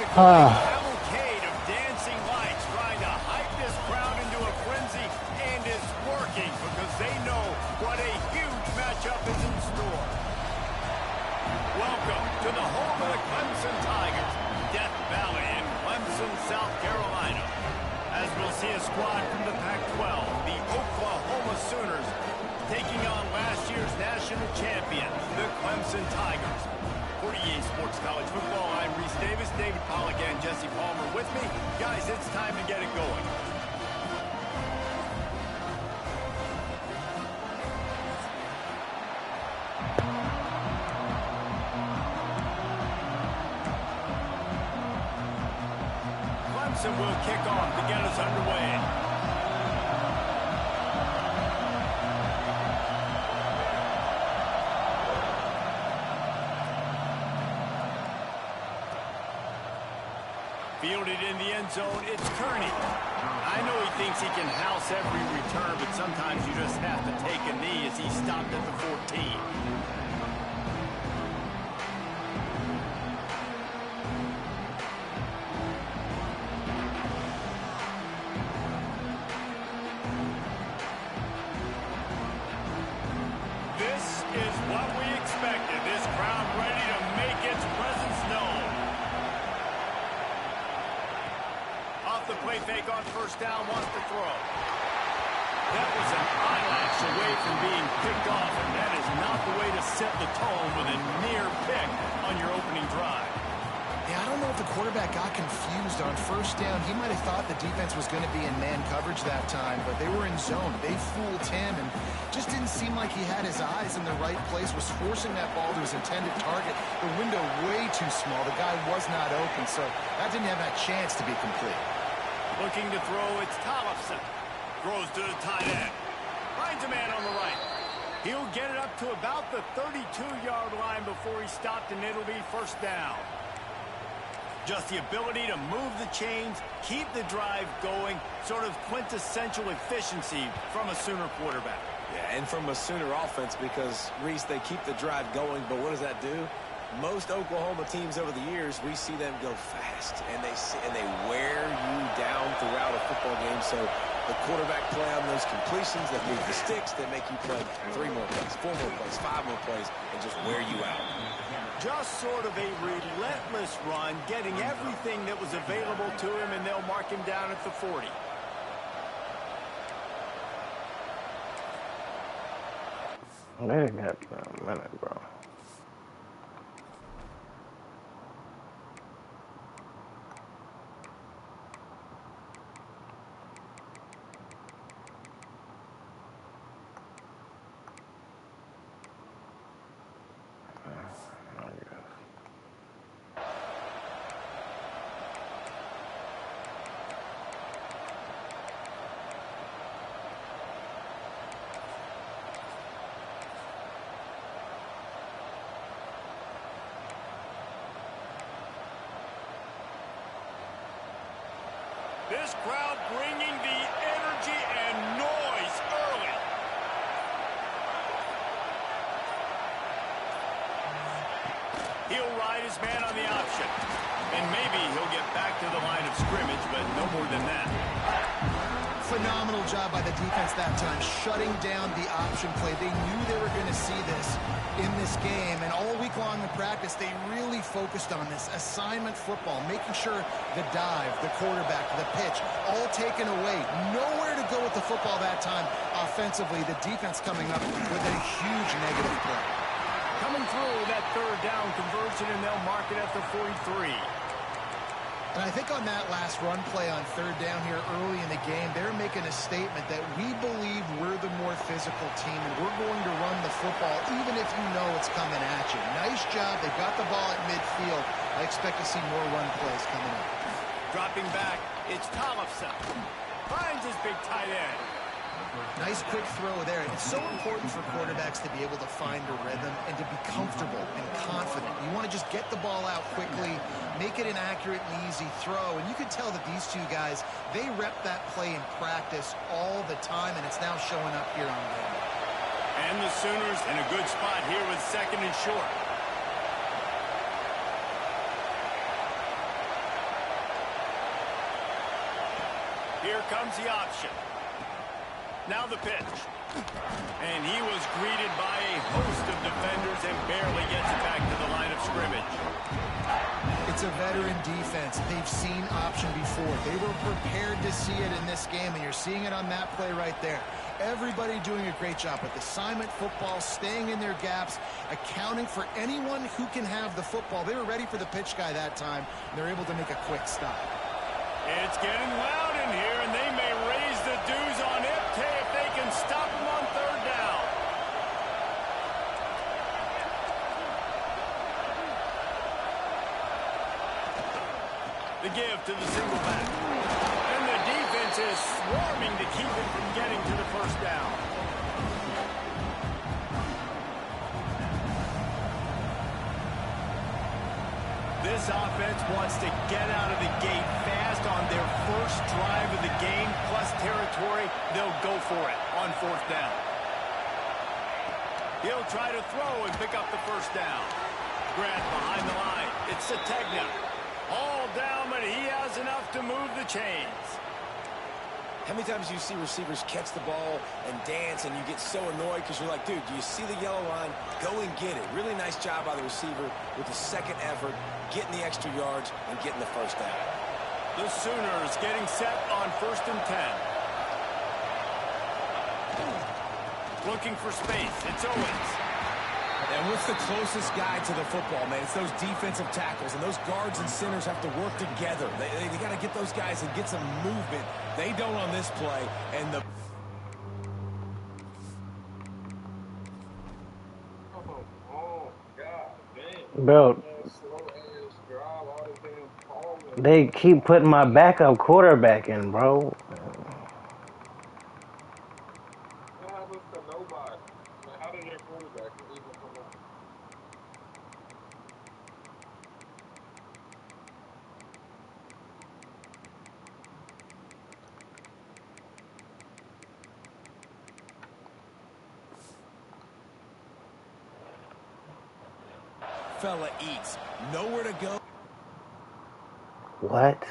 cavalcade of dancing lights trying to hype this crowd into a frenzy, and it's working because they know what a huge matchup is in store. Welcome to the home of the Clemson Tigers, Death Valley in Clemson, South Carolina. As we'll see a squad from the Pac-12, the Oklahoma Sooners, taking on last year's national champions, the Clemson Tigers. For EA Sports College Football, I'm Reese Davis, David Pollack, and Jesse Palmer with me. Guys, it's time to get it going. Clemson will kick off to get us underway. Fielded in the end zone, it's Kearney. I know he thinks he can house every return, but sometimes you just have to take a knee as he stopped at the 14. This is what we expected. This crowd ready to make its presence known. Off the play fake on first down, wants to throw. That was an eyelash away from being picked off, and that is not the way to set the tone with a near pick on your opening drive. Yeah, I don't know if the quarterback got confused on first down. He might have thought the defense was going to be in man coverage that time, but they were in zone. They fooled him and just didn't seem like he had his eyes in the right place, was forcing that ball to his intended target. The window way too small. The guy was not open, so that didn't have that chance to be complete. Looking to throw, it's Tollefson. Throws to the tight end. Finds a man on the right. He'll get it up to about the 32-yard line before he stopped, and it'll be first down. Just the ability to move the chains, keep the drive going, sort of quintessential efficiency from a Sooner quarterback. Yeah, and from a Sooner offense because, Reese, they keep the drive going, but what does that do? Most Oklahoma teams over the years, we see them go fast, and they wear you down throughout a football game. So the quarterback play on those completions that move the sticks that make you play 3 more plays, 4 more plays, 5 more plays, and just wear you out. Just sort of a relentless run, getting everything that was available to him, and they'll mark him down at the 40. They got a minute, bro. This crowd bringing the energy and noise early. He'll ride his man on the option. And maybe he'll get back to the line of scrimmage, but no more than that. Phenomenal job by the defense that time, shutting down the option play. They knew they were going to see this in this game, and all week long in practice, they really focused on this assignment football, making sure the dive, the quarterback, the pitch, all taken away. Nowhere to go with the football that time offensively. The defense coming up with a huge negative play. Coming through that third down conversion, and they'll mark it at the 43. And I think on that last run play on third down here early in the game, they're making a statement that we believe we're the more physical team and we're going to run the football even if you know it's coming at you. Nice job. They got the ball at midfield. I expect to see more run plays coming up. Dropping back, it's Tollefson. Finds his big tight end. Nice quick throw there. It's so important for quarterbacks to be able to find a rhythm and to be comfortable and confident. You want to just get the ball out quickly, make it an accurate and easy throw. And you can tell that these two guys, they rep that play in practice all the time, and it's now showing up here on game. And the Sooners in a good spot here with second and short. Here comes the option. Now the pitch. And he was greeted by a host of defenders and barely gets it back to the line of scrimmage. It's a veteran defense. They've seen option before. They were prepared to see it in this game, and you're seeing it on that play right there. Everybody doing a great job with assignment football, staying in their gaps, accounting for anyone who can have the football. They were ready for the pitch guy that time, and they're able to make a quick stop. It's getting loud in here, and they may raise the dues on Ipte if they can stop him on third down. The give to the single back. And the defense is swarming to keep him from getting to the first down. This offense wants to get out of the gate fast on their first drive of the game, plus territory. They'll go for it on fourth down. He'll try to throw and pick up the first down. Grant behind the line. It's Sategna. All down, but he has enough to move the chains. How many times do you see receivers catch the ball and dance and you get so annoyed because you're like, dude, do you see the yellow line? Go and get it. Really nice job by the receiver with the second effort, getting the extra yards and getting the first down. The Sooners getting set on 1st and 10. Looking for space. It's Owens. And what's the closest guy to the football, man? It's those defensive tackles, and those guards and centers have to work together. They got to get those guys and get some movement. They don't on this play, and the... Bro, they keep putting my backup quarterback in, bro. Fella eats. Nowhere to go. What?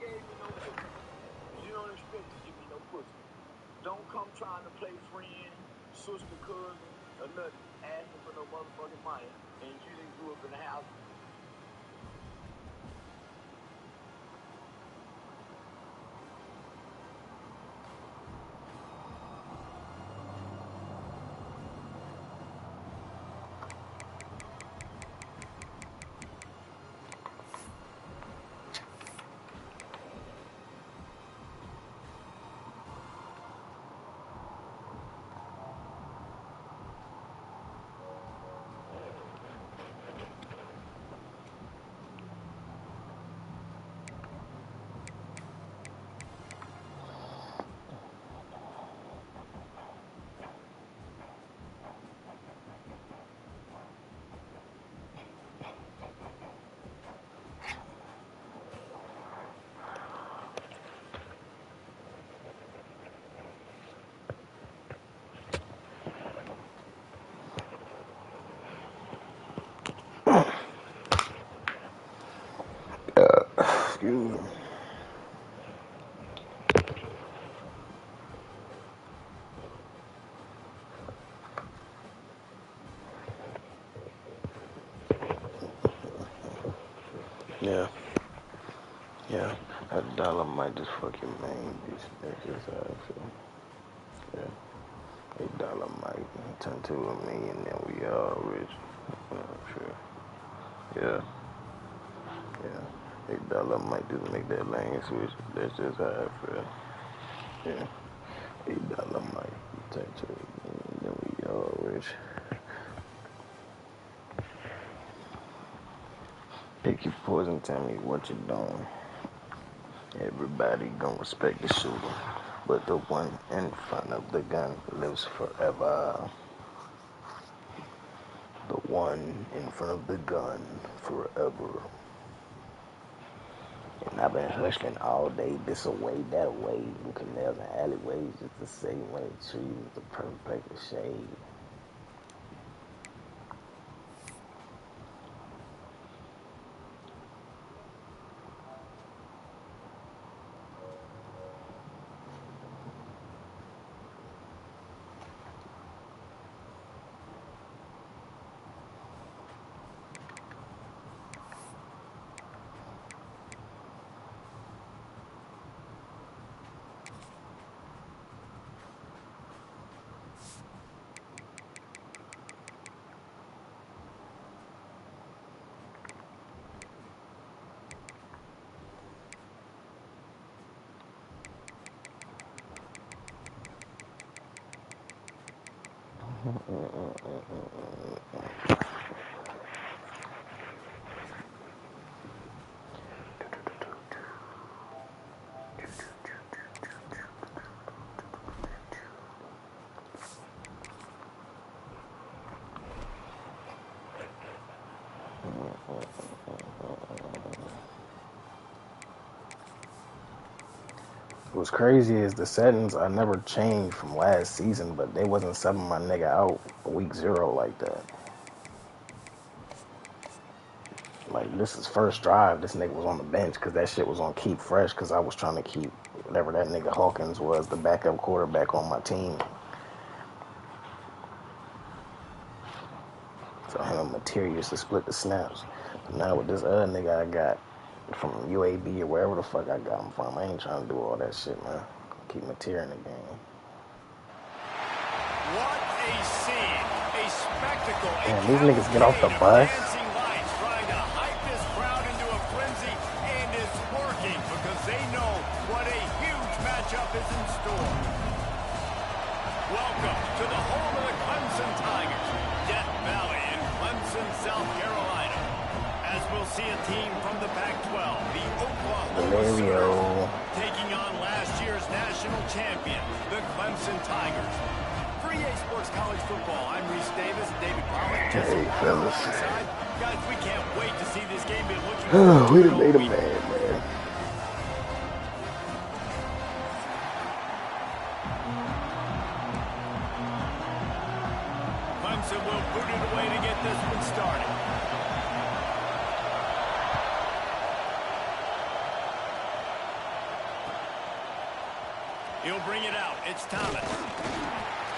gave me no pussy. You don't expect to give me no pussy. Don't come trying to play friend, sister, cousin, or nothing, asking for no motherfucking money, and you didn't grew up in the house. Excuse me. Yeah. Yeah. That dollar might just fucking main bitch. That's just how I feel. Yeah. $8 might turn to $1 million, then we all rich. Sure. Yeah. Yeah. $8 might just make that lane switch. That's just how I feel. Yeah. $8 might turn to $1 million, then we all rich. Pick your poison, tell me what you're doing. Everybody gonna respect the shooter, but the one in front of the gun lives forever. The one in front of the gun forever. And I've been hustling all day, this away, that away, in canals and alleyways, just the same way trees, the perfect shade. What's crazy is the settings I never changed from last season, but they wasn't subbing my nigga out week 0 like that. Like, this is first drive, this nigga was on the bench because that shit was on keep fresh because I was trying to keep whatever that nigga Hawkins was, the backup quarterback on my team. So him materials to split the snaps. But now with this other nigga I got from UAB or wherever the fuck I got him from, I ain't trying to do all that shit, man. Keep material in the game. What a scene, a spectacle. Man, these niggas get off the bus. Trying to hype this crowd into a frenzy, and it's working because they know what a huge matchup is in store. Welcome to the home of the Clemson Tigers, Death Valley in Clemson, South Carolina. As we'll see a team from the Pac-12, the Oklahoma Sooners, taking on last year's national champion, the Clemson Tigers. For EA Sports College Football, I'm Reese Davis, David Pollack. Hey, fellas. Guys, we can't wait to see this game. Been looking we done made a man. Clemson will boot it away to get this one started. He'll bring it out. It's Thomas.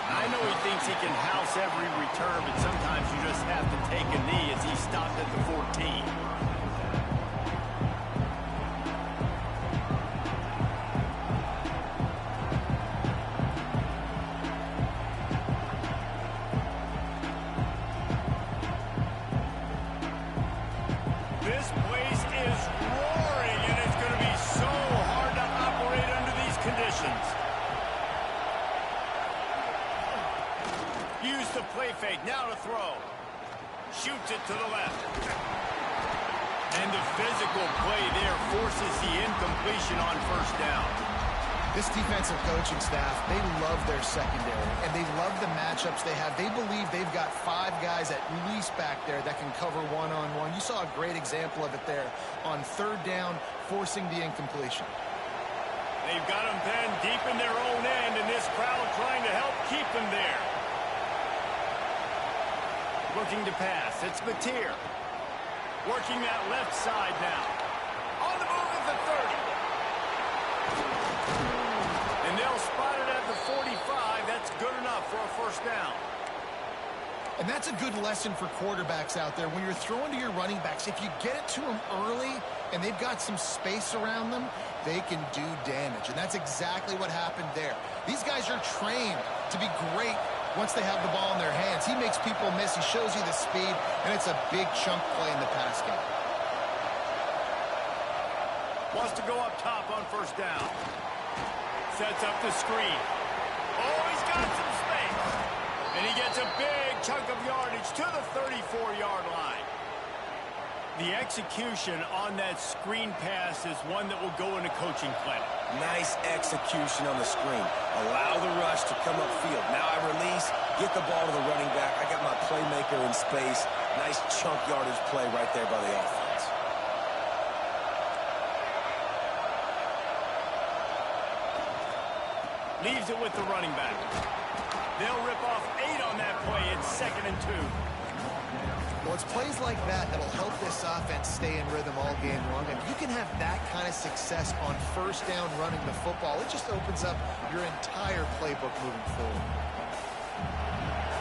I know he thinks he can house every return, but sometimes you just have to take a knee as he stopped at the 14. This place is roaring, and it's going to be so hard to operate under these conditions. Use the play fake, now to throw. Shoots it to the left. And the physical play there forces the incompletion on first down. This defensive coaching staff, they love their secondary, and they love the matchups they have. They believe they've got 5 guys at least back there that can cover one-on-one. You saw a great example of it there on third down, forcing the incompletion. They've got them pinned deep in their own end, and this crowd trying to help keep them there. Looking to pass. It's Mateer. Working that left side now. On the move at the 30. And they'll spot it at the 45. That's good enough for a first down. And that's a good lesson for quarterbacks out there. When you're throwing to your running backs, if you get it to them early and they've got some space around them, they can do damage. And that's exactly what happened there. These guys are trained to be great once they have the ball in their hands. He makes people miss. He shows you the speed, and it's a big chunk play in the pass game. Wants to go up top on first down. Sets up the screen. Oh, he's got some space. And he gets a big chunk of yardage to the 34-yard line. The execution on that screen pass is one that will go in a coaching clinic. Nice execution on the screen. Allow the rush to come upfield. Now I release, get the ball to the running back. I got my playmaker in space. Nice chunk yardage play right there by the offense. Leaves it with the running back. They'll rip off 8 on that play. It's 2nd and 2. Well, it's plays like that that'll help this offense stay in rhythm all game long. If you can have that kind of success on first down running the football, it just opens up your entire playbook moving forward.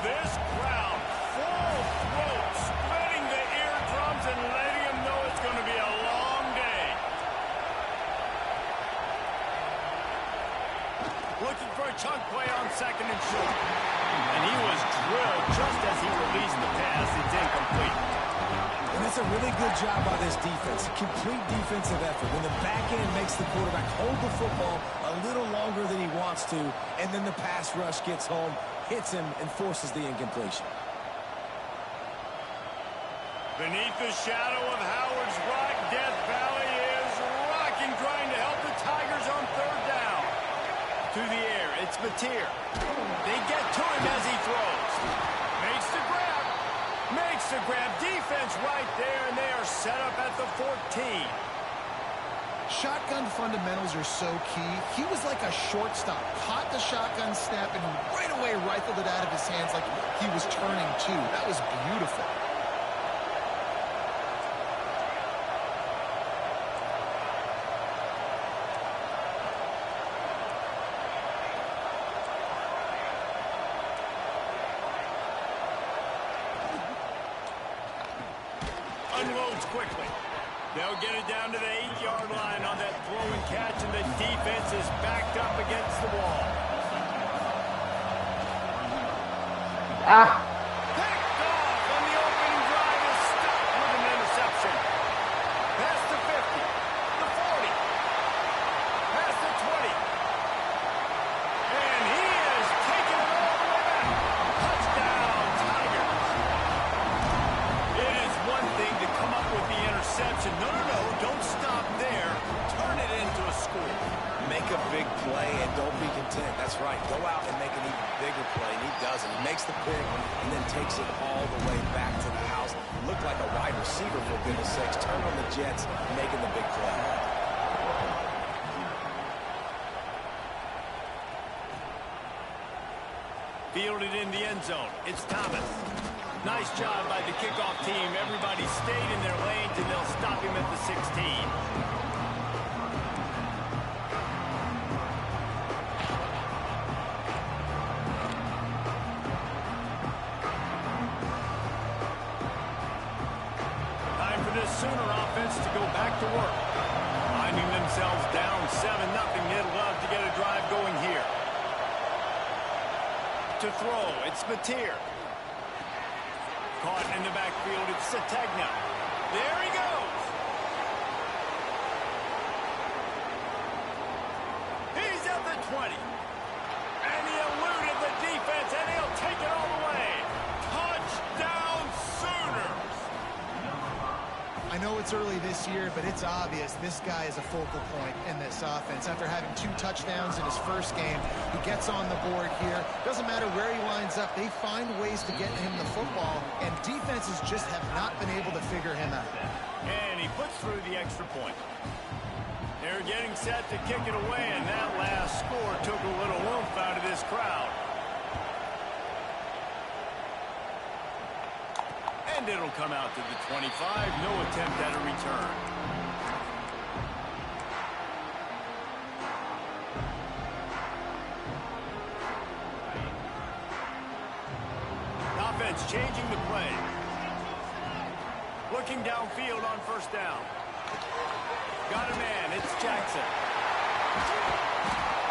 This crowd, full throat, splitting the eardrums and letting them know it's going to be a long day. Looking for a chunk play on 2nd and short. And he was drilled just as he released the pass. It's incomplete. And that's a really good job by this defense. Complete defensive effort. When the back end makes the quarterback hold the football a little longer than he wants to, and then the pass rush gets home, hits him, and forces the incompletion. Beneath the shadow of Howard's Rock, Death Valley is rocking, trying to help the Tigers on third down. To the air, it's Mateer. They get to him as he throws. Makes the grab. Makes the grab. Defense right there, and they are set up at the 14. Shotgun fundamentals are so key. He was like a shortstop. Caught the shotgun snap and right away rifled it out of his hands like he was turning two. That was beautiful. Unloads quickly. They'll get it down to the 8-yard line on that throw and catch, and the defense is backed up against the wall. Picked off on the opening drive is stopped with an interception. Past the 50, the 40, past the 20. And he is taking it all the way back. Touchdown, Tigers. It is one thing to come up with the interception. No, don't stop there. Turn it into a score. Make a big play and don't be content. That's right. Go out and make an even bigger play, and he does it. He makes the pick and then takes it all the way back to the house. Looked like a wide receiver, for goodness sakes. Turn on the Jets, making the big play. Fielded in the end zone. It's Thomas. Nice job by the kickoff team. Everybody stayed in their lanes, and they'll stop him at the 16. Sooner offense to go back to work. Finding themselves down 7-0, they'd love to get a drive going here. To throw, it's Mateer. Caught in the backfield, it's Sategna. There he goes. He's at the 20. And he eluded the defense, and he'll take it all the way. Touchdown, Sooners! I know it's early this year, but it's obvious this guy is a focal point in this offense. After having 2 touchdowns in his first game, he gets on the board here. Doesn't matter where he lines up, they find ways to get him the football, and defenses just have not been able to figure him out. And he puts through the extra point. They're getting set to kick it away, and that last score took a little oomph out of this crowd. And it'll come out to the 25. No attempt at a return. Offense changing the play. Looking downfield on first down. Got a man. It's Jackson.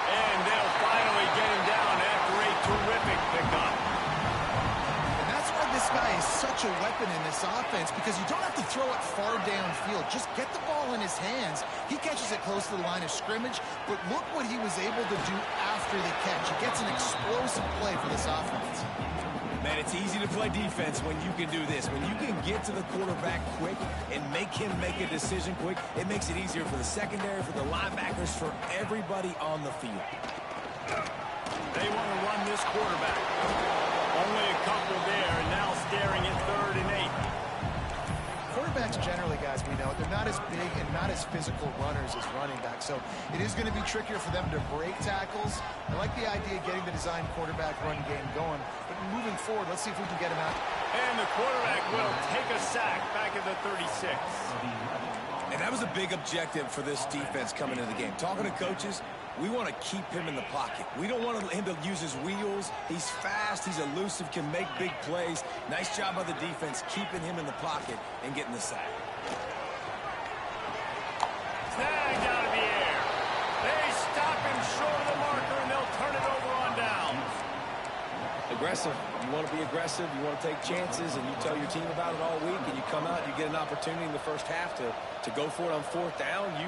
And they'll finally get him down after a terrific pickup. This guy is such a weapon in this offense because you don't have to throw it far downfield. Just get the ball in his hands. He catches it close to the line of scrimmage, but look what he was able to do after the catch. He gets an explosive play for this offense. Man, it's easy to play defense when you can do this. When you can get to the quarterback quick and make him make a decision quick, it makes it easier for the secondary, for the linebackers, for everybody on the field. They want to run this quarterback. Only a couple there, and now staring at 3rd and 8. Quarterbacks generally, guys, we know, they're not as big and not as physical runners as running backs, so it is going to be trickier for them to break tackles. I like the idea of getting the design quarterback run game going, but moving forward, let's see if we can get him out. And the quarterback will take a sack back at the 36. And that was a big objective for this defense coming into the game. Talking to coaches, we want to keep him in the pocket. We don't want him to use his wheels. He's fast, he's elusive, can make big plays. Nice job by the defense keeping him in the pocket and getting the sack. Snagged out of the air. They stop him short of the marker, and they'll turn it over on downs. Aggressive. You want to be aggressive, you want to take chances, and you tell your team about it all week, and you come out and you get an opportunity in the first half to go for it on 4th down. You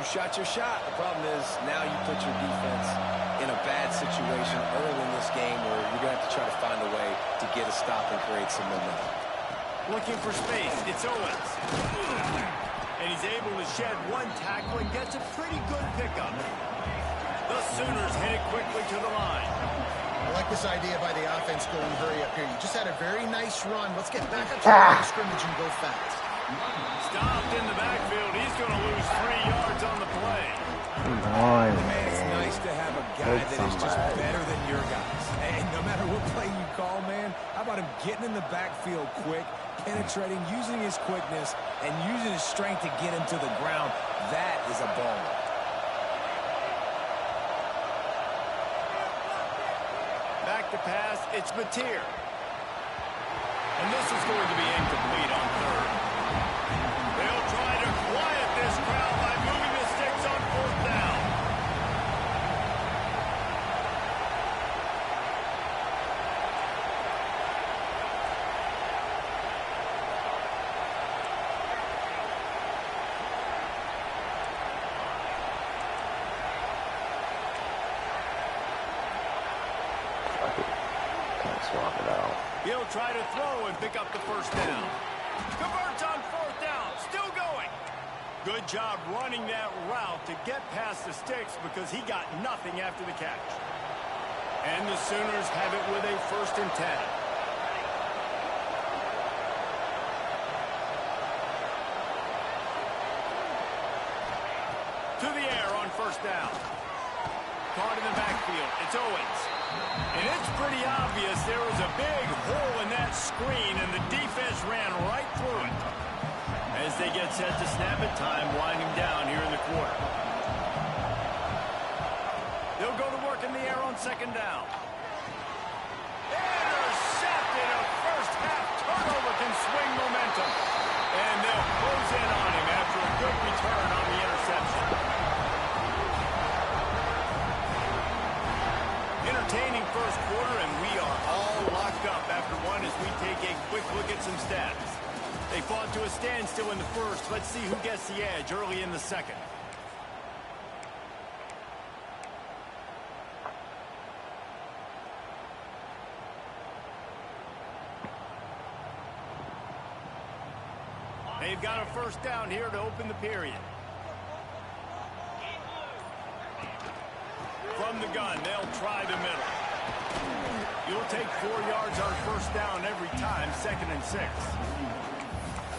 shot your shot. The problem is now you put your defense in a bad situation early in this game where you're going to have to try to find a way to get a stop and create some momentum. Looking for space. It's Owens. And he's able to shed 1 tackle and gets a pretty good pickup. The Sooners hit it quickly to the line. I like this idea by the offense going hurry up here. You just had a very nice run. Let's get back up to the line of scrimmage and go fast. Stopped in the backfield. He's going to lose 3 yards on the play. Come on, Man, it's nice to have a guy that is just better than your guys. And no matter what play you call, man, how about him getting in the backfield quick, penetrating, using his quickness, and using his strength to get him to the ground? That is a ball. Back to pass. It's Mateer. And this is going to be incomplete on 3rd. They'll try to quiet this crowd by moving the sticks on 4th down. Can't swap it out. He'll try to throw and pick up the 1st down. Converts on 4th down. Still going. Good job running that route to get past the sticks because he got nothing after the catch. And the Sooners have it with a 1st and 10. To the air on 1st down. Caught in the backfield. It's Owens. And it's pretty obvious there was a big hole in that screen, and the defense ran right through it. As they get set to snap it, time winding down here in the quarter. They'll go to work in the air on 2nd down. Intercepted. A first half turnover can swing momentum. And they'll close stats. They fought to a standstill in the first. Let's see who gets the edge early in the second. They've got a first down here to open the period. From the gun, they'll try the middle. You'll take 4 yards on first down every time, 2nd and 6.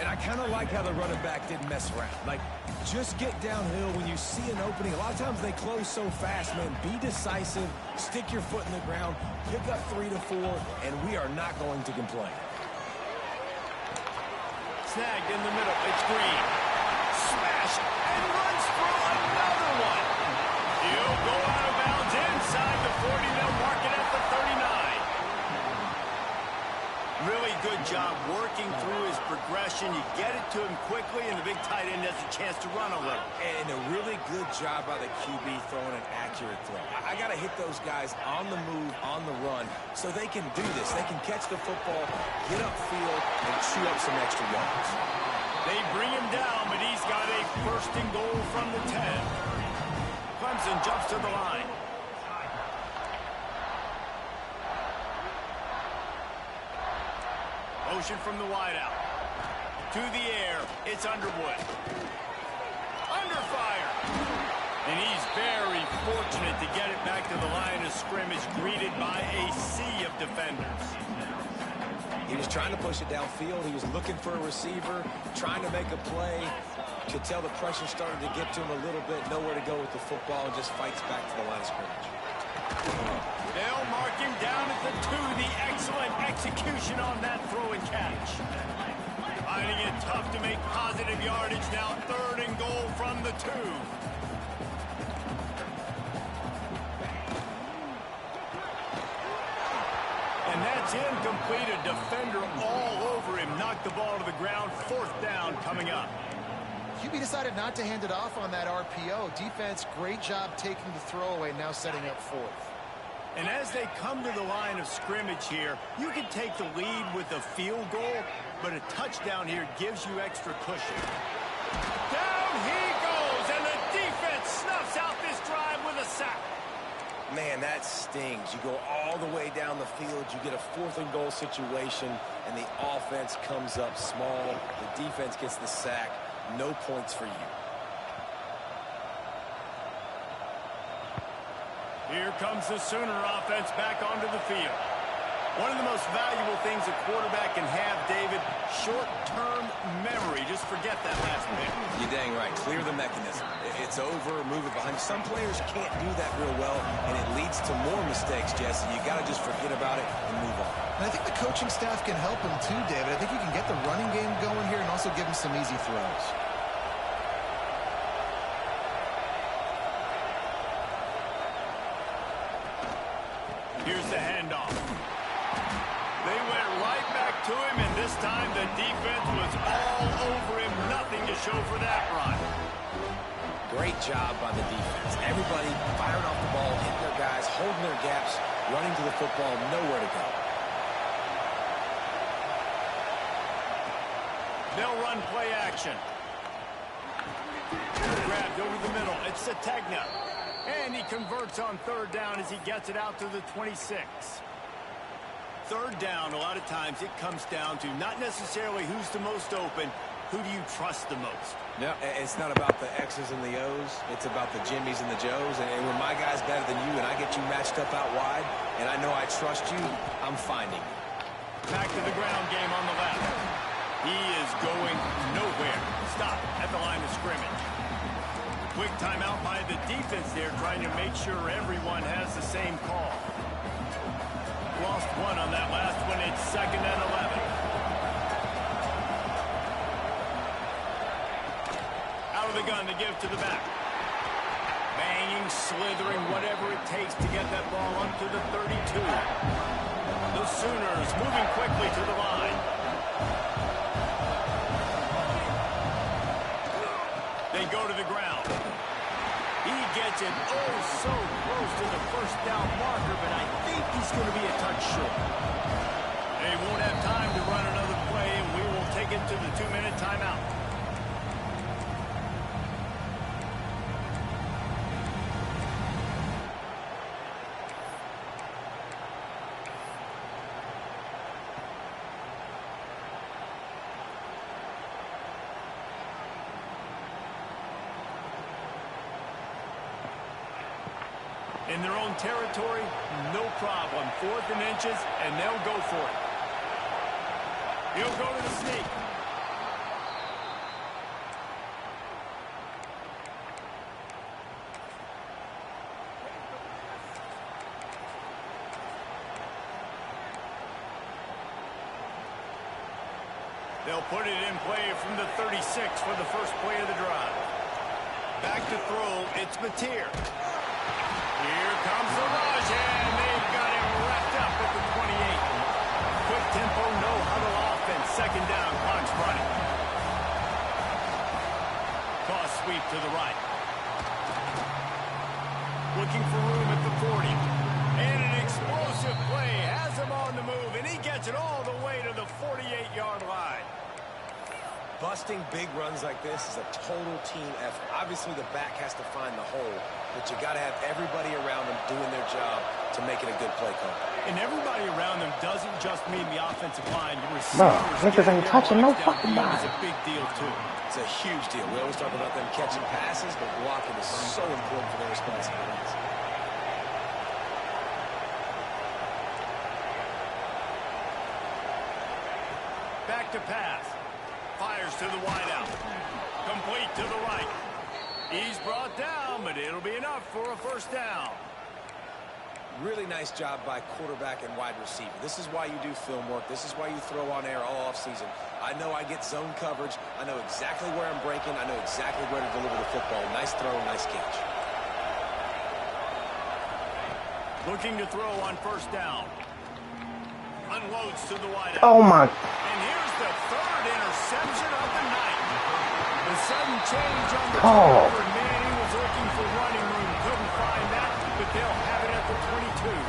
And I kind of like how the running back didn't mess around. Like, just get downhill when you see an opening. A lot of times they close so fast, man. Be decisive, stick your foot in the ground, pick up 3 to 4, and we are not going to complain. Snagged in the middle. It's Green. Smash and runs through another one. He'll go out of bounds inside the 40. They'll mark it at the 39. Really good job working through his progression. You get it to him quickly, and the big tight end has a chance to run a little. And a really good job by the QB throwing an accurate throw. I got to hit those guys on the move, on the run, so they can do this. They can catch the football, get upfield, and chew up some extra yards. They bring him down, but he's got a first and goal from the 10. Clemson jumps to the line. Motion from the wideout. To the air, it's Underwood. Under fire. And he's very fortunate to get it back to the line of scrimmage, greeted by a sea of defenders. He was trying to push it downfield. He was looking for a receiver, trying to make a play. Could tell the pressure started to get to him a little bit, nowhere to go with the football, and just fights back to the line of scrimmage. They'll mark him down at the 2. The excellent execution on that throw and catch. Finding it tough to make positive yardage. Now 3rd and goal from the 2. And that's incomplete. A defender all over him. Knocked the ball to the ground. 4th down coming up. QB decided not to hand it off on that RPO. Defense, great job taking the throwaway, now setting up 4th. And as they come to the line of scrimmage here, you can take the lead with a field goal, but a touchdown here gives you extra cushion. Down he goes, and the defense snuffs out this drive with a sack. Man, that stings. You go all the way down the field, you get a 4th and goal situation, and the offense comes up small. The defense gets the sack. No points for you. Here comes the Sooner offense back onto the field. One of the most valuable things a quarterback can have, David, short-term memory. Just forget that last pick. You're dang right. Clear the mechanism. It's over, move it behind. Some players can't do that real well, and it leads to more mistakes, Jesse. You got to just forget about it and move on. And I think the coaching staff can help him too, David. I think you can get the running game going here and also give him some easy throws. Here's the handoff. They went right back to him, and this time the defense was all over him. Nothing to show for that run. Great job by the defense. Everybody firing off the ball, hitting their guys, holding their gaps, running to the football, nowhere to go. They'll run play action. Grabbed over the middle. It's Sategna. And he converts on 3rd down as he gets it out to the 26. 3rd down, a lot of times it comes down to not necessarily who's the most open, who do you trust the most? No, it's not about the X's and the O's. It's about the Jimmies and the Joes. And when my guy's better than you and I get you matched up out wide, and I know I trust you, I'm finding you. Back to the ground game on the left. He is going nowhere. Stop at the line of scrimmage. Quick timeout by the defense there, trying to make sure everyone has the same call. Lost one on that last one. It's 2nd and 11. Out of the gun to give to the back. Banging, slithering, whatever it takes to get that ball up to the 32. The Sooners moving quickly to the line. They go to the ground. He gets it so close to the 1st down marker, but I think he's going to be a touch short. They won't have time to run another play, and we take it to the 2-minute timeout. In their own territory, no problem. 4th and inches, and they'll go for it. He'll go to the sneak. They'll put it in play from the 36 for the first play of the drive. Back to throw, it's Mateer. Here comes the rush, and they've got him wrapped up at the 28. Quick tempo, no huddle offense. 2nd down, clock's running. Toss sweep to the right. Looking for room at the 40. And an explosive play has him on the move, and he gets it all the way to the 48-yard line. Busting big runs like this is a total team effort. Obviously, the back has to find the hole, but you got to have everybody around them doing their job to make it a good play call. And everybody around them doesn't just mean the offensive line. The Bro, receivers niggas ain't touching no fucking is body. a big deal, too. It's a huge deal. We always talk about them catching passes, but blocking is so important for their responsibilities. Back to pass. Fires to the wideout. Complete to the right. He's brought down, but it'll be enough for a 1st down. Really nice job by quarterback and wide receiver. This is why you do film work. This is why you throw on air all offseason. I know I get zone coverage. I know exactly where I'm breaking. I know exactly where to deliver the football. Nice throw, nice catch. Looking to throw on 1st down. Unloads to the wideout. Oh my. And here's the 3rd interception of the night. The sudden change on the Oh. turnover. Manning was looking for running room. Couldn't find that, but they'll have it at the 22.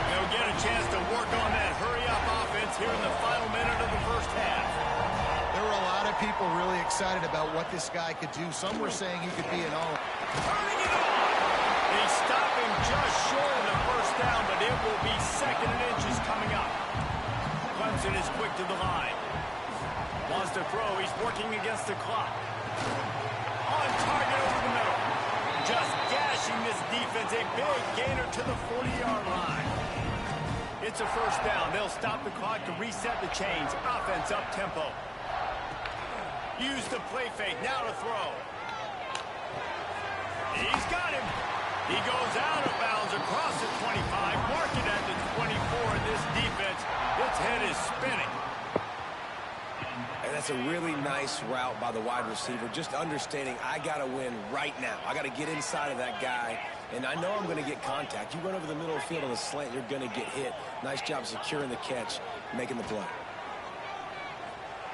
They'll get a chance to work on that hurry-up offense here in the final minute of the 1st half. There were a lot of people really excited about what this guy could do. Some were saying he could be an all. Turning it on. They stop him just short of the 1st down, but it will be 2nd and inches coming up. Clemson is quick to the line. Wants to throw. He's working against the clock. On target over the middle. Just gashing this defense. A big gainer to the 40-yard line. It's a 1st down. They'll stop the clock to reset the chains. Offense up tempo. Use the play fake. Now to throw. He's got him. He goes out of bounds across the 25. Marking at the 24 in this defense. Its head is spinning. And that's a really nice route by the wide receiver. Just understanding I got to win right now. I got to get inside of that guy. And I know I'm going to get contact. You run over the middle of the field on the slant, you're going to get hit. Nice job securing the catch, making the play.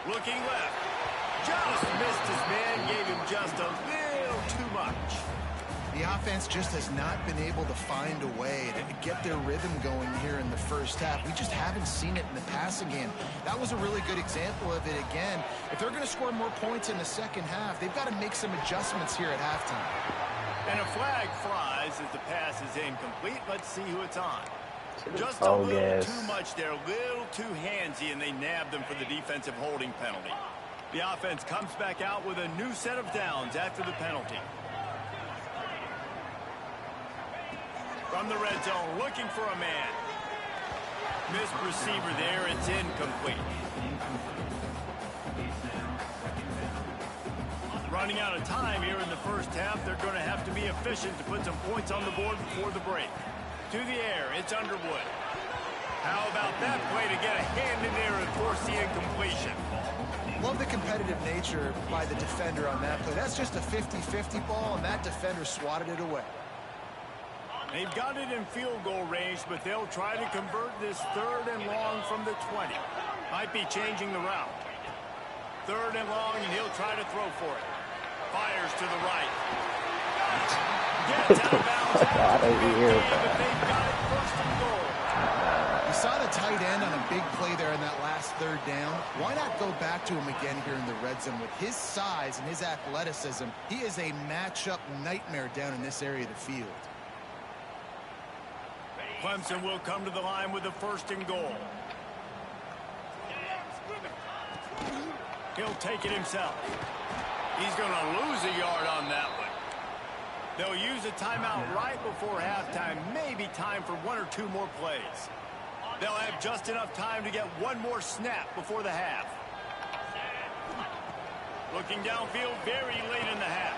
Looking left. Just missed his man. Gave him just a little too much. The offense just has not been able to find a way to get their rhythm going here in the 1st half. We just haven't seen it in the passing game. That was a really good example of it again. If they're going to score more points in the 2nd half, they've got to make some adjustments here at halftime. And a flag flies as the pass is incomplete. Let's see who it's on. Just a Oh, little yes. too much there. A little too handsy, and they nabbed them for the defensive holding penalty. The offense comes back out with a new set of downs after the penalty. From the red zone, looking for a man. Missed receiver there. It's incomplete. Running out of time here in the 1st half. They're going to have to be efficient to put some points on the board before the break. To the air, it's Underwood. How about that play to get a hand in there and force the incompletion? Love the competitive nature by the defender on that play. That's just a 50-50 ball, and that defender swatted it away. They've got it in field goal range, but they'll try to convert this 3rd and long from the 20. Might be changing the route. 3rd and long, and he'll try to throw for it. Fires to the right. Gets out of bounds. Out of here, But they've got it 1st and goal. You saw the tight end on a big play there in that last third down. Why not go back to him again here in the red zone? With his size and his athleticism, he is a matchup nightmare down in this area of the field. Clemson will come to the line with the 1st and goal. He'll take it himself. He's going to lose a yard on that one. They'll use a timeout right before halftime. Maybe time for 1 or 2 more plays. They'll have just enough time to get 1 more snap before the half. Looking downfield very late in the half.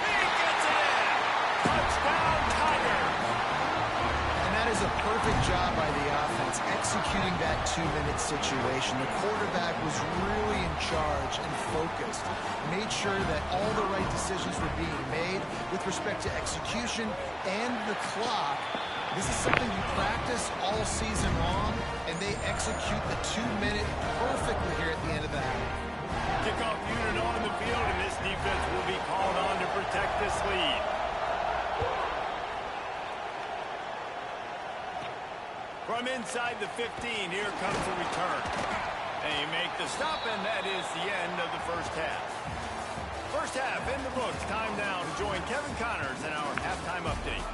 He gets it in! Touchdown, Tigers! And that is a perfect job by the offense, executing that 2-minute situation. The quarterback was really in charge and focused. Made sure that all the right decisions were being made with respect to execution and the clock. This is something you practice all season long, and they execute the 2-minute perfectly here at the end of the half. Kickoff unit on the field, and this defense will be called on to protect this lead. From inside the 15, here comes the return. They make the stop, and that is the end of the first half. First half in the books. Time now to join Kevin Connors in our halftime update.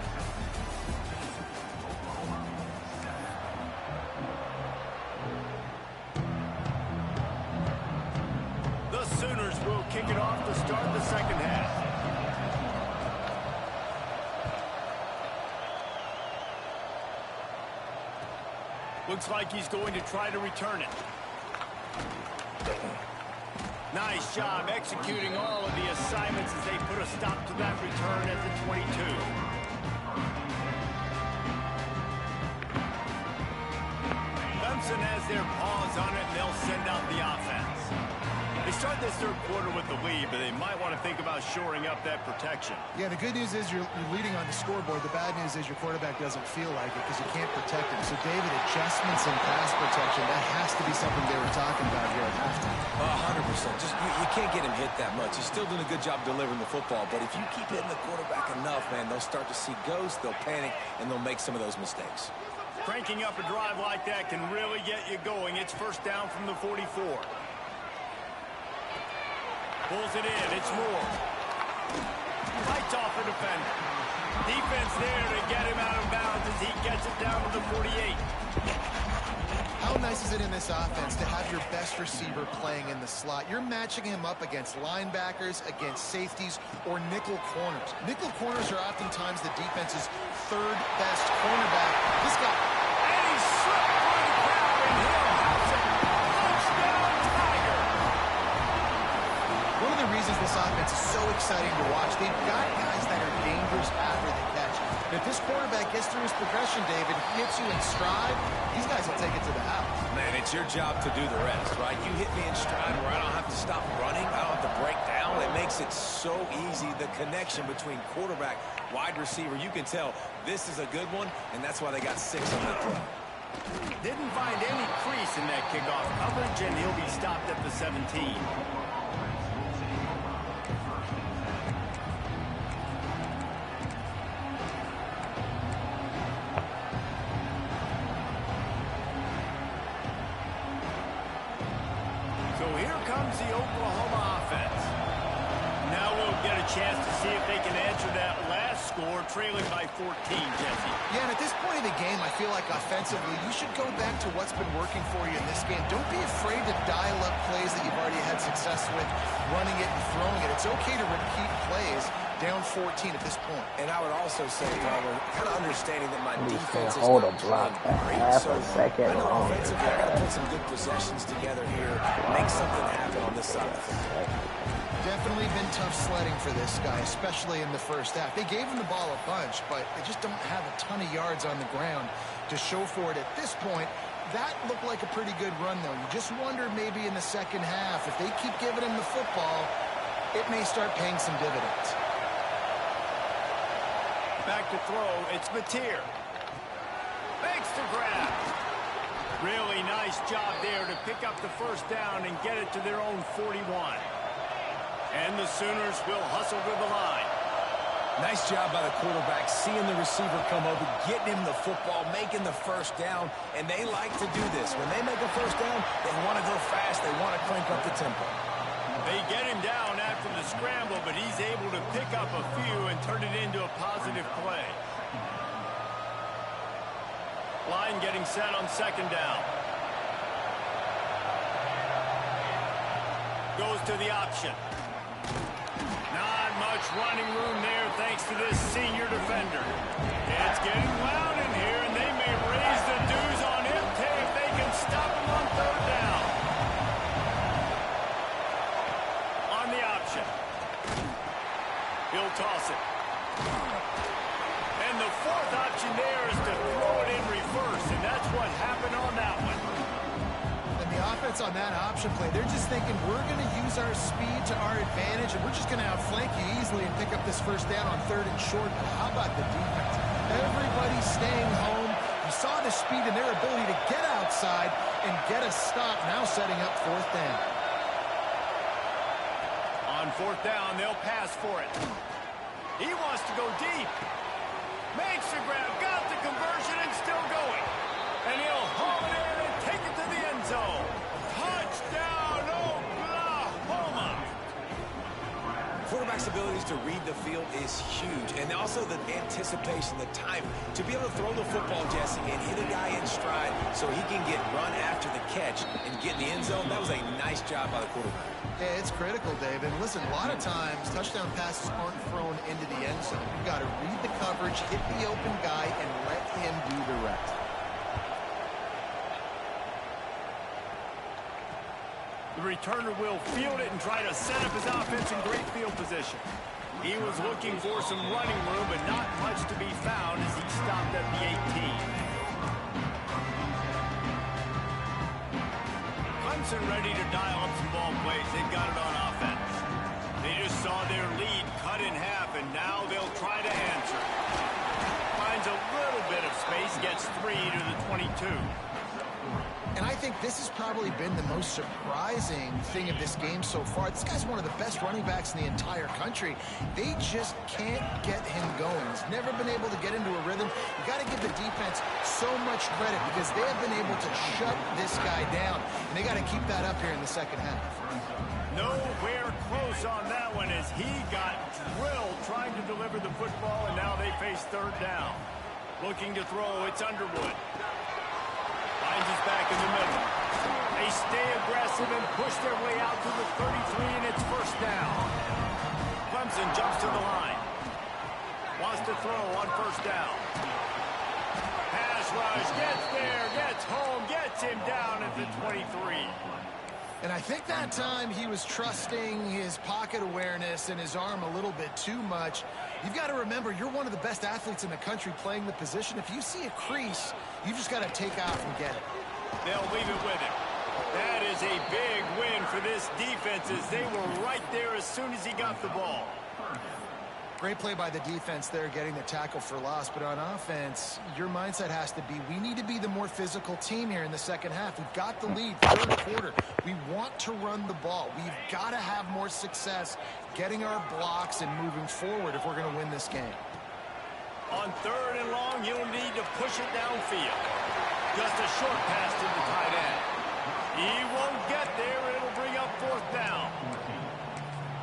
The Sooners will kick it off to start the second half. Looks like he's going to try to return it. Nice job executing all of the assignments as they put a stop to that return at the 22. Clemson has their paws on it, and they'll send out the offense. They start this third quarter with the lead, but they might want to think about shoring up that protection. Yeah, the good news is you're leading on the scoreboard. The bad news is your quarterback doesn't feel like it because you can't protect him. So, David, adjustments in pass protection, that has to be something they were talking about here at halftime. 100%. Just you can't get him hit that much. He's still doing a good job delivering the football, but if you keep hitting the quarterback enough, man, they'll start to see ghosts, they'll panic, and they'll make some of those mistakes. Cranking up a drive like that can really get you going. It's first down from the 44. Pulls it in. It's Moore. Fights off a defender. Defense there to get him out of bounds as he gets it down to the 48. How nice is it in this offense to have your best receiver playing in the slot? You're matching him up against linebackers, against safeties, or nickel corners. Nickel corners are oftentimes the defense's 3rd best cornerback. This guy... And he slipped through the crowd and hit touchdown, Tiger! One of the reasons this offense is so exciting to watch, they've got guys that are dangerous after the catch. And if this quarterback gets through his progression, David, hits you in stride, these guys will take it to the house. Man, it's your job to do the rest, right? You hit me in stride where I don't have to stop running, I don't have to break down. It makes it so easy, the connection between quarterback, wide receiver. You can tell this is a good one, and that's why they got 6 on that play. Didn't find any crease in that kickoff coverage, and he'll be stopped at the 17. So here comes the Oklahoma offense. Now we'll get a chance to see if they can answer that last score, trailing by 14, Jesse. Yeah, and at this point of the game, I feel like offensively, you should go back to what's been working for you in this game. Don't be afraid to dial up plays that you've already had success with, running it and throwing it. It's okay to repeat plays down 14 at this point. And I would also say, Palmer, kind of understanding that my defense is hold a not block playing great. half So a second I know longer. offensively, I got to put some good possessions together here, make something happen on this side of the football. Definitely been tough sledding for this guy, especially in the first half. They gave him the ball a bunch, but they just don't have a ton of yards on the ground to show for it at this point. That looked like a pretty good run, though. You just wonder maybe in the second half, if they keep giving him the football, it may start paying some dividends. Back to throw, it's Mateer. Makes the grab. Really nice job there to pick up the first down and get it to their own 41. And the Sooners will hustle to the line. Nice job by the quarterback, seeing the receiver come over, getting him the football, making the first down, and they like to do this. When they make a first down, they want to go fast. They want to crank up the tempo. They get him down after the scramble, but he's able to pick up a few and turn it into a positive play. Line getting set on second down. Goes to the option. Not much running room there thanks to this senior defender. It's getting loud in here, and they may raise the dues on him if they can stop him on third down. On the option. He'll toss it. And the fourth option there is to throw it in reverse, and that's what happened on that one. Offense on that option play, they're just thinking we're going to use our speed to our advantage and we're just going to outflank you easily and pick up this first down on third and short. But how about the defense? Everybody's staying home. You saw the speed and their ability to get outside and get a stop, now setting up fourth down. On fourth down, they'll pass for it. He wants to go deep. Makes the grab, got the conversion, and still going. And he'll haul it in and take it to the end zone. Touchdown, Oklahoma! Quarterback's abilities to read the field is huge, and also the anticipation, the time to be able to throw the football, Jesse, and hit a guy in stride so he can get run after the catch and get in the end zone. That was a nice job by the quarterback. Yeah, it's critical, David. Listen, a lot of times touchdown passes aren't thrown into the end zone. You've got to read the coverage, hit the open guy, and let him do the rest. The returner will field it and try to set up his offense in great field position. He was looking for some running room, but not much to be found as he stopped at the 18. Clemson ready to dial up some ball plays. They've got it on offense. They just saw their lead cut in half, and now they'll try to answer. Finds a little bit of space, gets 3 to the 22. And I think this has probably been the most surprising thing of this game so far. This guy's one of the best running backs in the entire country. They just can't get him going. He's never been able to get into a rhythm. You got to give the defense so much credit because they have been able to shut this guy down. And they got to keep that up here in the second half. Nowhere close on that one as he got drilled trying to deliver the football, and now they face third down. Looking to throw, it's Underwood. Finds his back in the middle. They stay aggressive and push their way out to the 33, and it's first down. Clemson jumps to the line. Wants to throw on first down. Pass rush, gets there, gets home, gets him down at the 23. And I think that time he was trusting his pocket awareness and his arm a little bit too much. You've got to remember, you're one of the best athletes in the country playing the position. If you see a crease, you just got to take off and get it. They'll leave it with him. That is a big win for this defense as they were right there as soon as he got the ball. Great play by the defense there, getting the tackle for loss. But on offense, your mindset has to be, we need to be the more physical team here in the second half. We've got the lead, third quarter. We want to run the ball. We've got to have more success getting our blocks and moving forward if we're going to win this game. On third and long, you'll need to push it downfield. Just a short pass to the tight end. He won't get there. It'll bring up fourth down.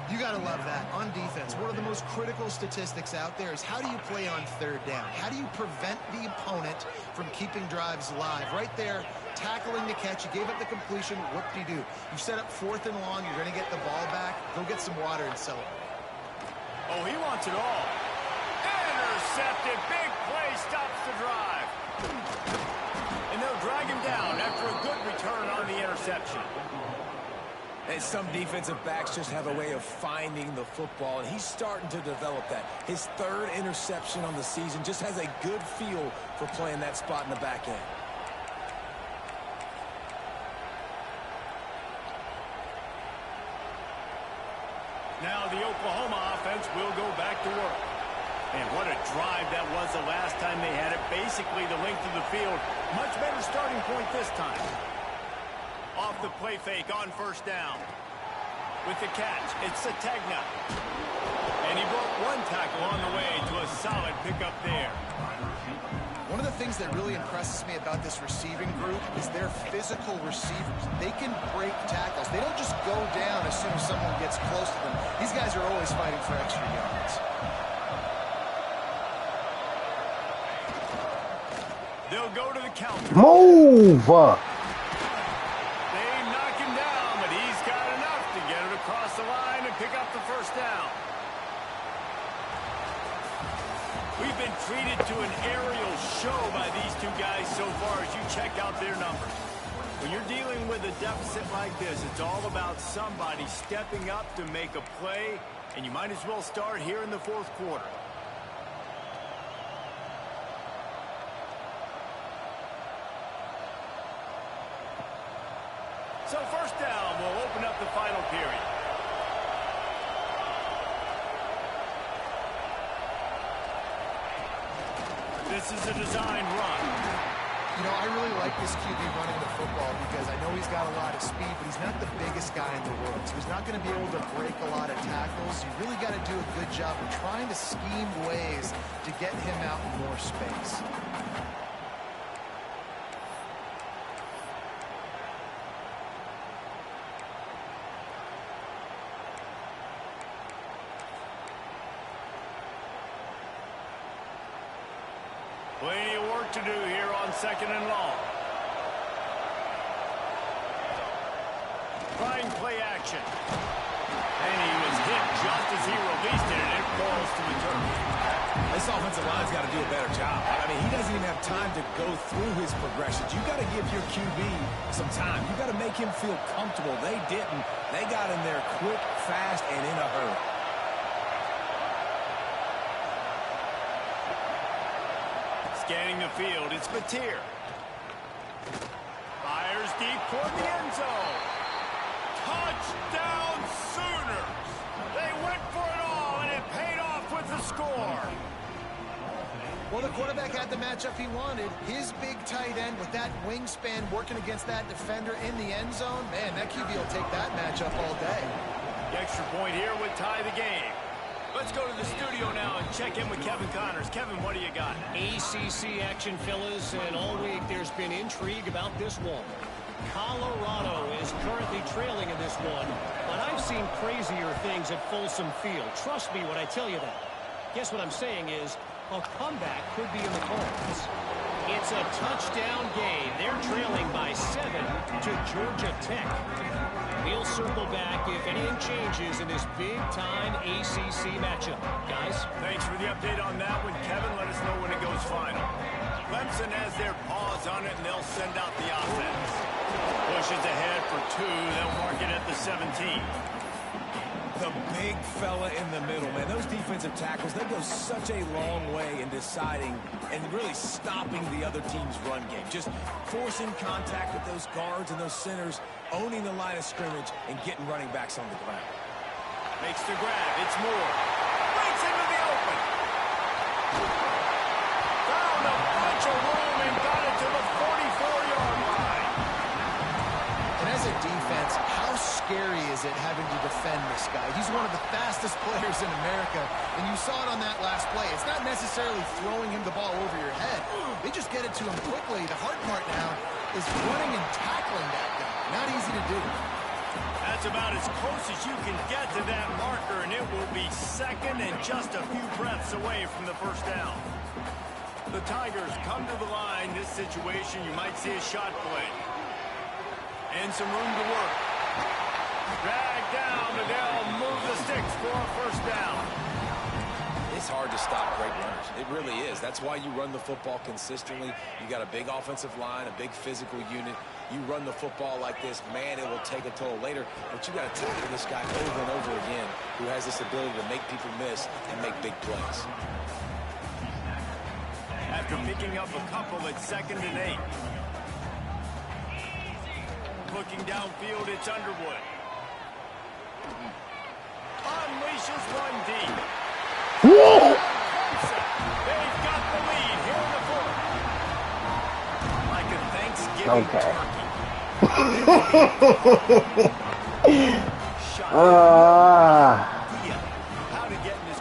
You got to love that. On defense, one of the most critical statistics out there is how do you play on third down? How do you prevent the opponent from keeping drives alive? Right there, tackling the catch. You gave up the completion. What do you do? You set up fourth and long. You're going to get the ball back. Go get some water and celebrate. Oh, he wants it all. Intercepted. Big play stops the drive. And they'll drag him down after a good return on the interception. And some defensive backs just have a way of finding the football, and he's starting to develop that. His third interception on the season, just has a good feel for playing that spot in the back end. Now the Oklahoma offense will go back to work. And what a drive that was the last time they had it. Basically the length of the field. Much better starting point this time. Off the play fake on first down. With the catch, it's Sategna. And he broke one tackle on the way to a solid pickup there. One of the things that really impresses me about this receiving group is their physical receivers. They can break tackles. They don't just go down as soon as someone gets close to them. These guys are always fighting for extra yards. They'll go to the counter. Move! They knock him down, but he's got enough to get it across the line and pick up the first down. We've been treated to an aerial show by these two guys so far as you check out their numbers. When you're dealing with a deficit like this, it's all about somebody stepping up to make a play, and you might as well start here in the fourth quarter. So first down will open up the final period. This is a design run. You know, I really like this QB running the football because I know he's got a lot of speed, but he's not the biggest guy in the world. So he's not going to be able to break a lot of tackles. You really got to do a good job of trying to scheme ways to get him out in more space. Plenty of work to do here on second and long. Trying play action. And he was hit just as he released it, and it falls to the turf. This offensive line's got to do a better job. I mean, he doesn't even have time to go through his progressions. You got to give your QB some time. You got to make him feel comfortable. They didn't. They got in there quick, fast, and in a hurry. Scanning the field, it's Batir. Fires deep toward the end zone. Touchdown Sooners! They went for it all, and it paid off with the score. Well, the quarterback had the matchup he wanted. His big tight end with that wingspan working against that defender in the end zone. Man, that QB will take that matchup all day. The extra point here would tie the game. Let's go to the studio now and check in with Kevin Connors. Kevin, what do you got? ACC action, fellas, and all week there's been intrigue about this one. Colorado is currently trailing in this one, but I've seen crazier things at Folsom Field. Trust me when I tell you that. Guess what I'm saying is a comeback could be in the cards. It's a touchdown game. They're trailing by 7 to Georgia Tech. We'll circle back if anything changes in this big-time ACC matchup. Guys? Thanks for the update on that one, Kevin. Let us know when it goes final. Clemson has their paws on it, and they'll send out the offense. Pushes ahead for 2. They'll mark it at the 17. The big fella in the middle, man. Those defensive tackles, they go such a long way in deciding and really stopping the other team's run game. Just forcing contact with those guards and those centers, owning the line of scrimmage, and getting running backs on the ground. Makes the grab. It's Moore. Breaks into the open. Found a bunch of room and got it to the 44-yard line. And as a defense, how scary is it having to defend this guy? He's one of the fastest players in America, and you saw it on that last play. It's not necessarily throwing him the ball over your head. They just get it to him quickly. The hard part now is running and tackling that guy. Not easy to do. That's about as close as you can get to that marker, and it will be second and just a few breaths away from the first down. The Tigers come to the line. This situation, you might see a shot play. And some room to work. Drag down, and they'll move the sticks for a first down. It's hard to stop great runners. It really is. That's why you run the football consistently. You got a big offensive line, a big physical unit. You run the football like this, man, it will take a toll later. But you got to tackle this guy over and over again who has this ability to make people miss and make big plays. After picking up a couple at 2nd and 8. Looking downfield, it's Underwood. Unleashes one deep. Whoa! They've got the lead here in the fourth. Like a Thanksgiving turkey. Shot. Idea how to get in this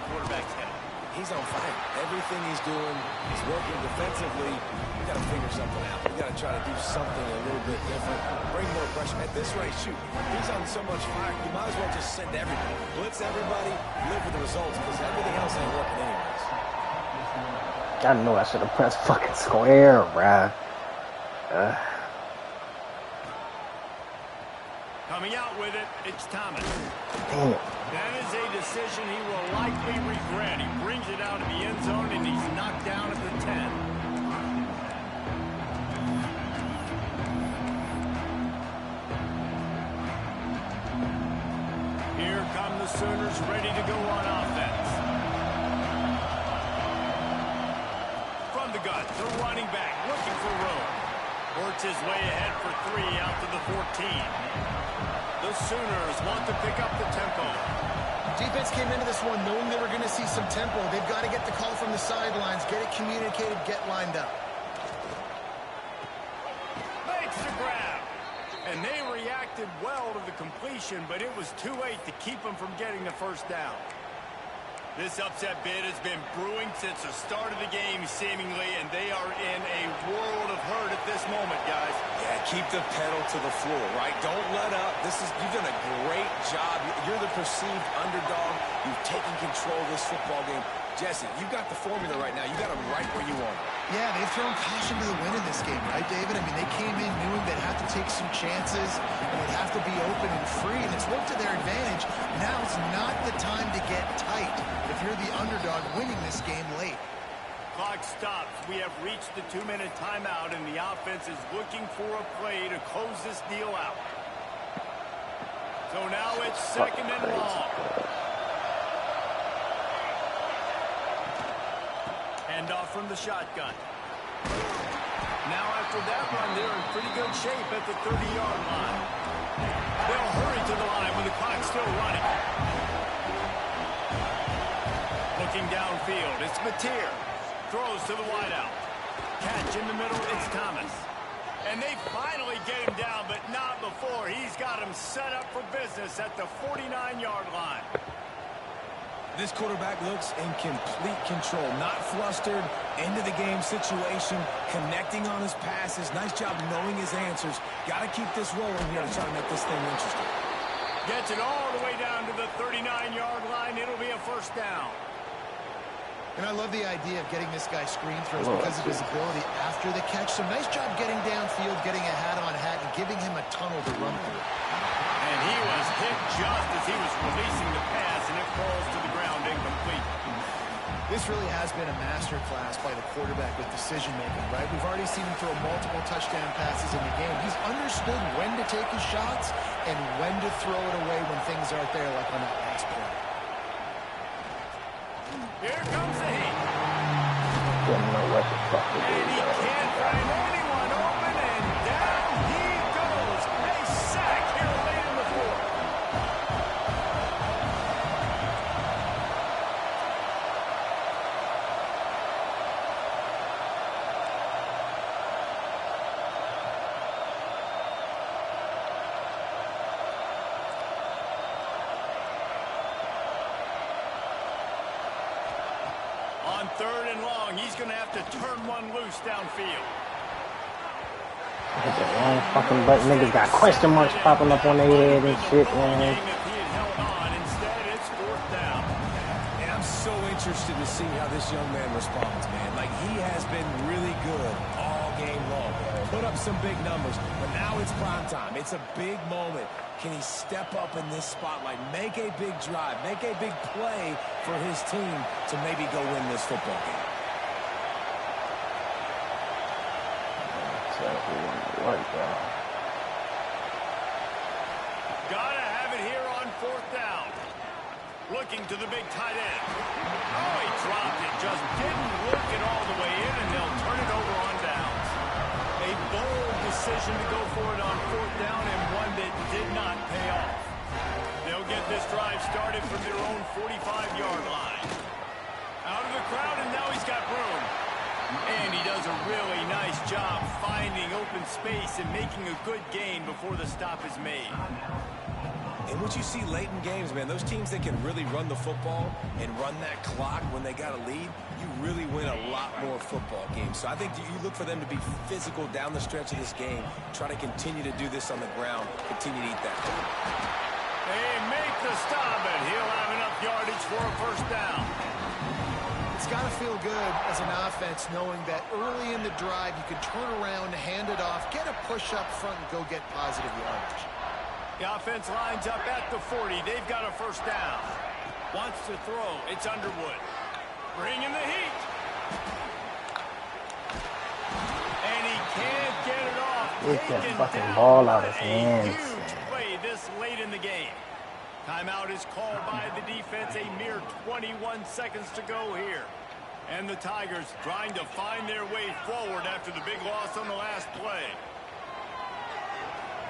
shoot, he's on so much fire, you might as well just send everybody. Blitz everybody, live with the results, because everything else ain't working anyways. I know I should have pressed fucking square, bruh. Coming out with it, it's Thomas. Damn it. That is a decision he will likely regret. He brings it out of the end zone, and he's knocked down at the 10. Here come the Sooners ready to go on offense. From the gun, the running back looking for room. Works his way ahead for 3 out to the 14. The Sooners want to pick up the tempo. Defense came into this one knowing they were going to see some tempo. They've got to get the call from the sidelines, get it communicated, get lined up. Makes the grab. And they reacted well to the completion, but it was too late to keep them from getting the first down. This upset bid has been brewing since the start of the game, seemingly, and they are in a world of hurt at this moment, guys. Yeah, keep the pedal to the floor, right? Don't let up. You've done a great job. You're the perceived underdog. You've taken control of this football game. Jesse, you've got the formula right now. You got them right where you want them. Yeah, they've thrown caution to the wind in this game, right, David? I mean, they came in knowing they'd have to take some chances and they'd have to be open and free, and it's worked to their advantage. Now's not the time to get tight if you're the underdog winning this game late. Clock stops. We have reached the 2-minute timeout, and the offense is looking for a play to close this deal out. So now it's second and long. Hand off from the shotgun. Now after that run, they're in pretty good shape at the 30-yard line. They'll hurry to the line when the clock's still running. Looking downfield, it's Mateer. Throws to the wideout. Catch in the middle, it's Thomas. And they finally get him down, but not before. He's got him set up for business at the 49-yard line. This quarterback looks in complete control, not flustered, end-of-the-game situation, connecting on his passes. Nice job knowing his answers. Got to keep this rolling here to try to make this thing interesting. Gets it all the way down to the 39-yard line. It'll be a first down. And I love the idea of getting this guy screen throws because of his ability after the catch. So nice job getting downfield, getting a hat-on-hat, and giving him a tunnel to run through. And he was hit just as he was releasing the pass, and it falls to the ground incomplete. This really has been a masterclass by the quarterback with decision-making, right? We've already seen him throw multiple touchdown passes in the game. He's understood when to take his shots and when to throw it away when things aren't there, like on that last play. Here comes the heat. Didn't know what the fuck to do. And he can't find anyone open, and down he goes. A sack here late in the fourth. On third and long, he's going to have to turn one loose downfield. Hit the wrong fucking button. Niggas got question marks popping up on their head and shit, man. If he had held on, instead it's fourth down. And I'm so interested to see how this young man responds, man. Like, he has been really good all game long. Put up some big numbers, but now it's prime time. It's a big moment. Can he step up in this spotlight, make a big drive, make a big play for his team to maybe go win this football game? Gotta have it here on fourth down. Looking to the big tight end. Oh, he dropped it. Just didn't work it all the way in, and they'll turn it over on downs. A bold decision to go for it on fourth down, and one that did not pay off. They'll get this drive started from their own 45-yard line. Out of the crowd, and now he's got room. And he does a really nice job finding open space and making a good gain before the stop is made. And what you see late in games, man, those teams that can really run the football and run that clock when they got a lead, you really win a lot more football games. So I think you look for them to be physical down the stretch of this game, try to continue to do this on the ground, continue to eat that food. They make the stop, and he'll have enough yardage for a first down. It's got to feel good as an offense knowing that early in the drive you can turn around, hand it off, get a push up front, and go get positive yardage. The offense lines up at the 40. They've got a first down. Wants to throw. It's Underwood. Bringing the heat. And he can't get it off. Get that fucking ball out of his hands. Huge play this late in the game. Timeout is called by the defense. A mere 21 seconds to go here. And the Tigers trying to find their way forward after the big loss on the last play.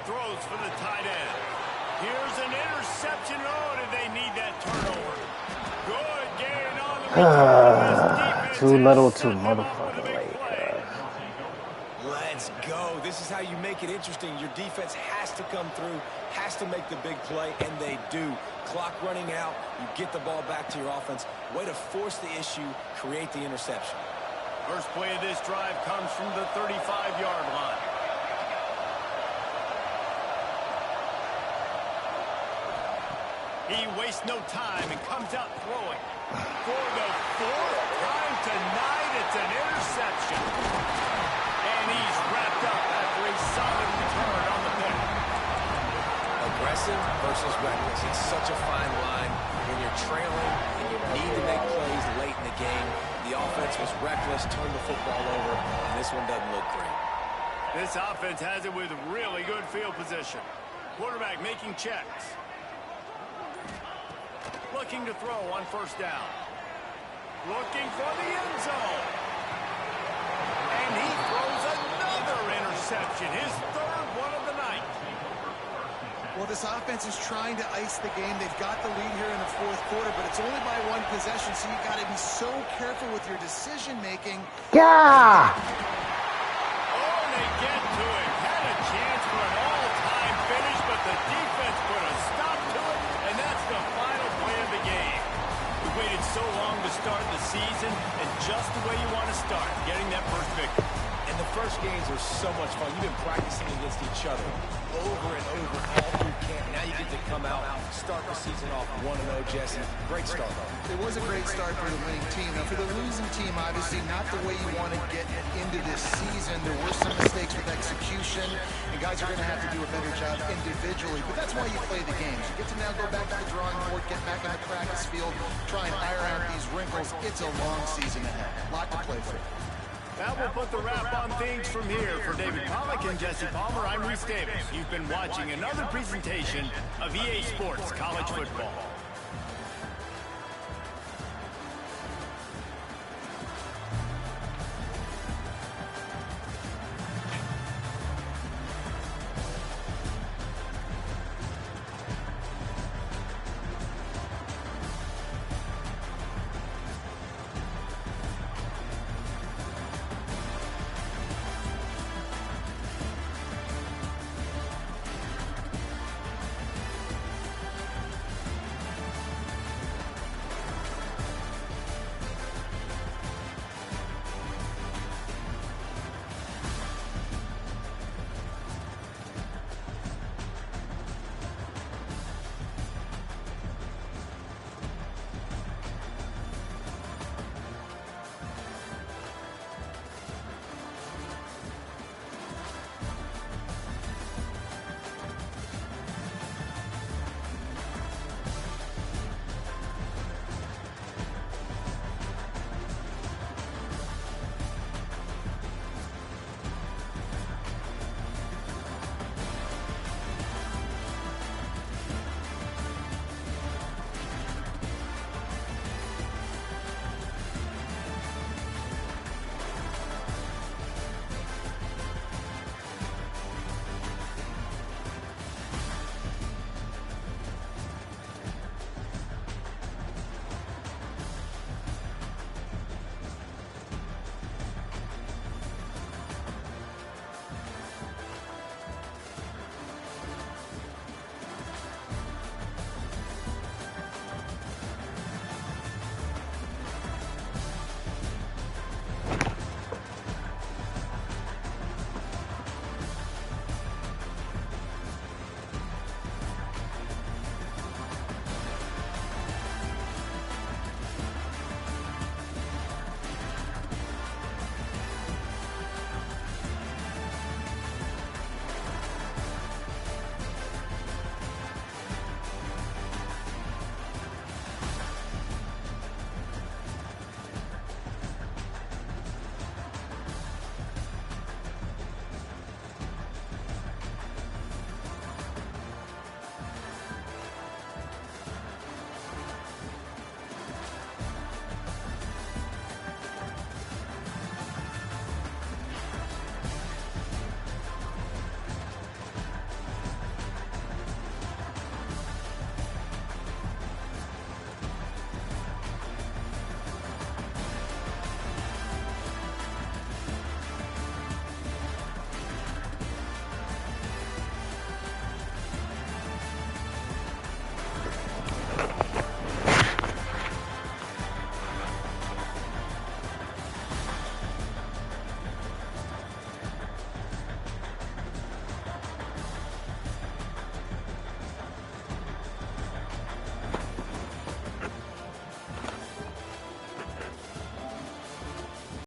Throws for the tight end. Here's an interception. Oh, did they need that turnover? Good gain on the return. Too little, too motherfucking late. Let's go. This is how you make it interesting. Your defense has to come through, has to make the big play, and they do. Clock running out, you get the ball back to your offense. Way to force the issue, create the interception. First play of this drive comes from the 35-yard line. He wastes no time and comes out throwing. For the fourth time tonight, it's an interception. And he's wrapped up after a solid return on the pick. Aggressive versus reckless. It's such a fine line when you're trailing and you need to make plays late in the game. The offense was reckless, turned the football over, and this one doesn't look great. This offense has it with really good field position. Quarterback making checks. Looking to throw on first down. Looking for the end zone. And he throws another interception. His third one of the night. Well, this offense is trying to ice the game. They've got the lead here in the fourth quarter, but it's only by one possession, so you got to be so careful with your decision-making. Yeah! Oh, they get to it. Had a chance for an all-time finish, but the defense put a stop to it, and that's the final play of the game. We waited so long to start the season, and just the way you want to start, getting that first victory. And the first games are so much fun. You've been practicing against each other over and over all through camp. Now you get to come out, start the season off 1-0, Jesse. Great start. It was a great start for the winning team. Now, for the losing team, obviously not the way you want to get into this season. There were some mistakes with execution, and guys are going to have to do a better job individually. But that's why you play the games. You get to now go back to the drawing board, get back on the practice field, try and iron out these wrinkles. It's a long season ahead. A lot to play for. That will put the wrap on things from here. For David Pollack and Jesse Palmer, I'm Reese Davis. You've been watching another presentation of EA Sports College Football.